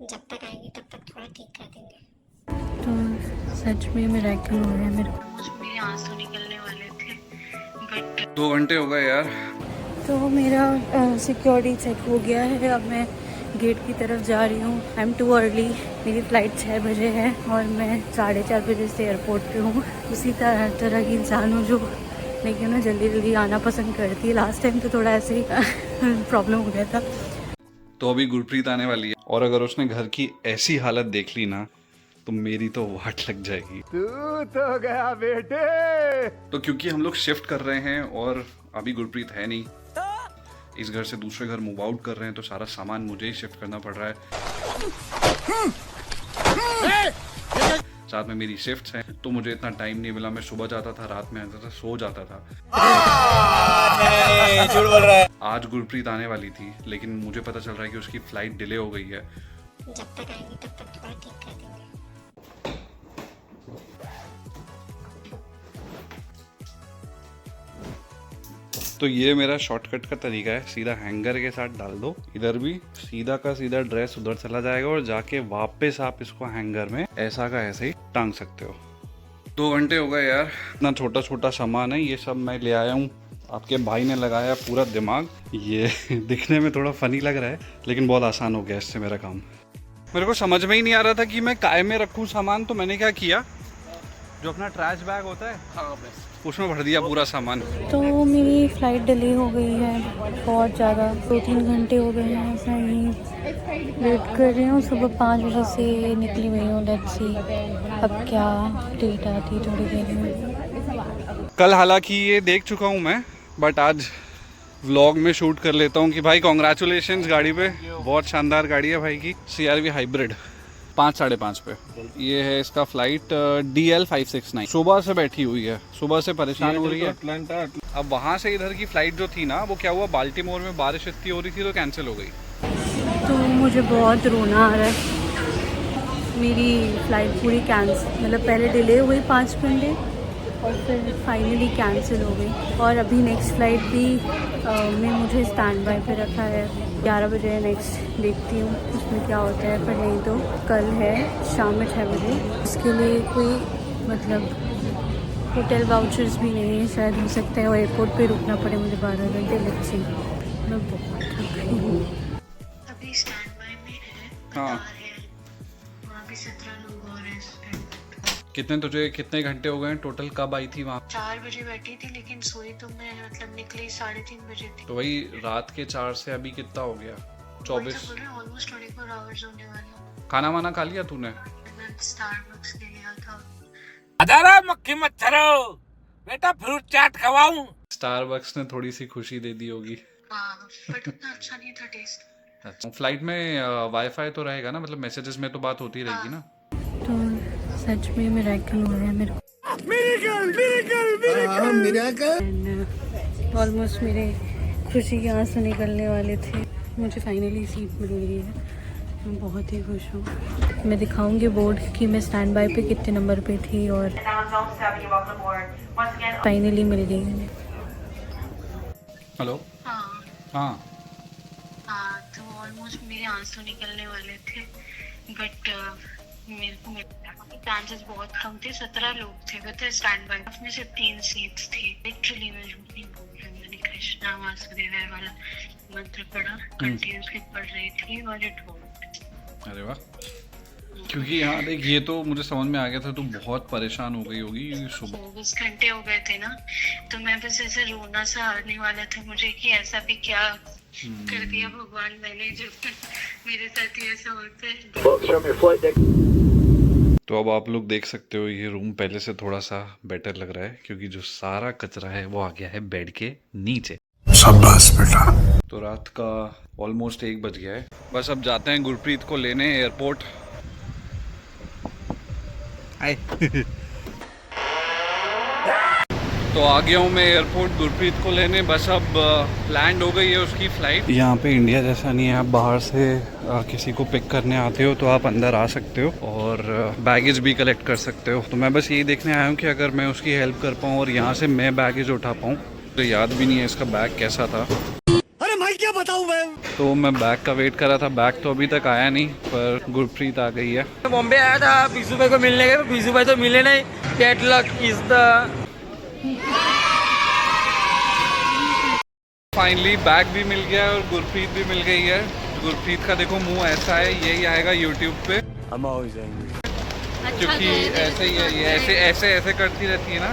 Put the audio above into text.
जब तक आएंगे तब तक थोड़ा ठीक कर देंगे। तो सच में मिरेकल हो रहा है मेरे को। मेरे आंसू निकलने वाले थे बट 2 घंटे हो गए यार। तो मेरा सिक्योरिटी चेक हो गया है। अब मैं गेट की तरफ जा रही हूँ। I am too early. मेरी फ़्लाइट 6 बजे है और मैं 4:30 बजे से एयरपोर्ट पे हूँ। उसी तरह की इंसान हूँ जो लेकिन ना जल्दी जल्दी आना पसंद करती है। लास्ट टाइम तो थोड़ा ऐसे ही प्रॉब्लम हो गया था। तो अभी गुरप्रीत आने वाली है और अगर उसने घर की ऐसी हालत देख ली ना तो मेरी तो वाट लग जाएगी। तू तो गया बेटे। तो क्योंकि हम लोग शिफ्ट कर रहे हैं और अभी गुरप्रीत है नहीं, इस घर से दूसरे घर मूव आउट कर रहे हैं, तो सारा सामान मुझे ही शिफ्ट करना पड़ रहा है। साथ में मेरी शिफ्ट्स हैं तो मुझे इतना टाइम नहीं मिला। मैं सुबह जाता था, रात में आता था, सो जाता था। झूठ बोल रहा है। आज गुरप्रीत आने वाली थी लेकिन मुझे पता चल रहा है कि उसकी फ्लाइट डिले हो गई है। जब तक आएंगे तब तक थोड़ा ठीक कर देंगे। तो ये मेरा शॉर्टकट का तरीका है, सीधा हैंगर के साथ डाल दो, इधर भी सीधा का सीधा ड्रेस उधर चला जाएगा और जाके वापस आप इसको हैंगर में ऐसा का ऐसे ही टांग सकते हो। 2 घंटे हो गए यार। इतना छोटा छोटा सामान है, ये सब मैं ले आया हूँ। आपके भाई ने लगाया पूरा दिमाग। ये दिखने में थोड़ा फनी लग रहा है लेकिन बहुत आसान हो गया इससे मेरा काम। मेरे को समझ में ही नहीं आ रहा था कि मैं काय में रखूँ सामान, तो मैंने क्या किया, जो अपना ट्रैश बैग होता है हाँ उसमें भर दिया पूरा सामान। तो मेरी फ़्लाइट डिले हो गई है बहुत ज़्यादा। 2-3 घंटे हो गए हैं ऐसा ही वेट कर रही हूँ। सुबह 5 बजे से निकली हुई हूँ। लेट्स सी अब क्या डेट आती है थोड़ी देर में। कल हालांकि ये देख चुका हूँ मैं, बट आज व्लॉग में शूट कर लेता हूँ कि भाई कॉन्ग्रेचुलेशंस गाड़ी पे, बहुत शानदार गाड़ी है भाई की। CRV हाइब्रिड 5-5:30 पे। ये है इसका फ्लाइट DL569। सुबह से बैठी हुई है, सुबह से परेशान हो रही है। अब वहाँ से इधर की फ्लाइट जो थी ना, वो क्या हुआ, बाल्टीमोर में बारिश इतनी हो रही थी तो कैंसिल हो गई। तो मुझे बहुत रोना आ रहा है। मेरी फ़्लाइट पूरी कैंसिल, मतलब पहले डिले हो गई 5 घंटे और फिर फाइनली कैंसिल हो गई। और अभी नेक्स्ट फ़्लाइट भी में मुझे स्टैंड बाय पे रखा है। 11 बजे नेक्स्ट देखती हूँ उसमें क्या होता है, पर नहीं तो कल है शाम में 6 बजे। इसके लिए कोई मतलब होटल वाउचर्स भी नहीं है, शायद हो सकता है वो एयरपोर्ट पे रुकना पड़े मुझे 12 घंटे। Let's see. मैं बहुत थक गई हूँ। अभी स्टैंड बाय में है, हाँ। कतार है, वहाँ भी 17 लोग और हैं। कितने घंटे हो गए टोटल? कब आई थी वहाँ? 4 बजे बैठी थी लेकिन सोई तो मैं मतलब निकली 3:30 बजे थी। तो वही रात के 4 से अभी कितना हो गया? 24। ऑलमोस्ट 24 आवर्स होने वाले। खाना वाना खा लिया तूने? मैं स्टारबक्स ले लिया था। अदारा मक्खी मच्छरो बेटा, फ्रूट चाट खवाऊं। स्टारबक्स ने थोड़ी सी खुशी दे दी होगी। हाँ बट उतना अच्छा नहीं था टेस्ट। अच्छा, फ्लाइट में वाईफाई तो रहेगा ना, मतलब मैसेजेस में तो बात होती रहेगी ना? तो सच में मिरेकल हो रहा है मेरे को। ऑलमोस्ट मेरे खुशी के आंसू निकलने वाले थे। मुझे फाइनली सीट मिल गई है, मैं बहुत ही खुश हूँ। मैं दिखाऊंगी बोर्ड कि मैं स्टैंड बाय पे कितने नंबर पे थी और फाइनली मिल गई मुझे। हेलो। हाँ हाँ हाँ, तो ऑलमोस्ट मेरे आंसू निकलने वाले थे बट मेरे को चांसेस बहुत कम थे। 17 लोग थे बट स्टैंड बाय में सिर्फ 3 सीट्स थी। लिटरली मैं झूठ नहीं बोल रही हूँ। मैंने कृष्णा वासुदेवाय वाला मंत्र पढ़ा, कंटिन्यूसली पढ़ रही थी और इट वर्कड। अरे वाह। क्योंकि यहाँ देख, ये तो मुझे समझ में आ गया था, तू बहुत परेशान हो गई होगी सुबह। 24 घंटे हो गए थे ना, तो मैं बस ऐसे रोना सा आने वाला था मुझे कि ऐसा भी क्या कर दिया भगवान मैंने, जो मेरे साथ ही ऐसा होता है। तो अब आप लोग देख सकते हो ये रूम पहले से थोड़ा सा बेटर लग रहा है क्योंकि जो सारा कचरा है वो आ गया है बेड के नीचे। शाबाश बेटा। तो रात का ऑलमोस्ट 1 बज गया है। बस अब जाते हैं गुरप्रीत को लेने एयरपोर्ट। तो आ गया हूँ मैं एयरपोर्ट गुरप्रीत को लेने। बस अब लैंड हो गई है उसकी फ़्लाइट। यहाँ पे इंडिया जैसा नहीं है, आप बाहर से किसी को पिक करने आते हो तो आप अंदर आ सकते हो और बैगेज भी कलेक्ट कर सकते हो। तो मैं बस यही देखने आया हूँ कि अगर मैं उसकी हेल्प कर पाऊँ और यहाँ से मैं बैगेज उठा पाऊँ। तो याद भी नहीं है इसका बैग कैसा था। अरे भाई क्या हूँ मैं। तो मैं बैग का वेट कर रहा था, बैग तो अभी तक आया नहीं, पर गुरप्रीत आ गई है। बॉम्बे आया था बीसू भाई को मिलने गए, बीसू भाई तो मिले नहीं। Bad luck is the finally bag भी मिल गया है और गुरप्रीत भी मिल गई है। गुरप्रीत का देखो मुंह ऐसा है, यही आएगा यूट्यूब पे, I'm always angry. क्योंकि ऐसे ही है ये, ऐसे ऐसे ऐसे करती रहती है ना।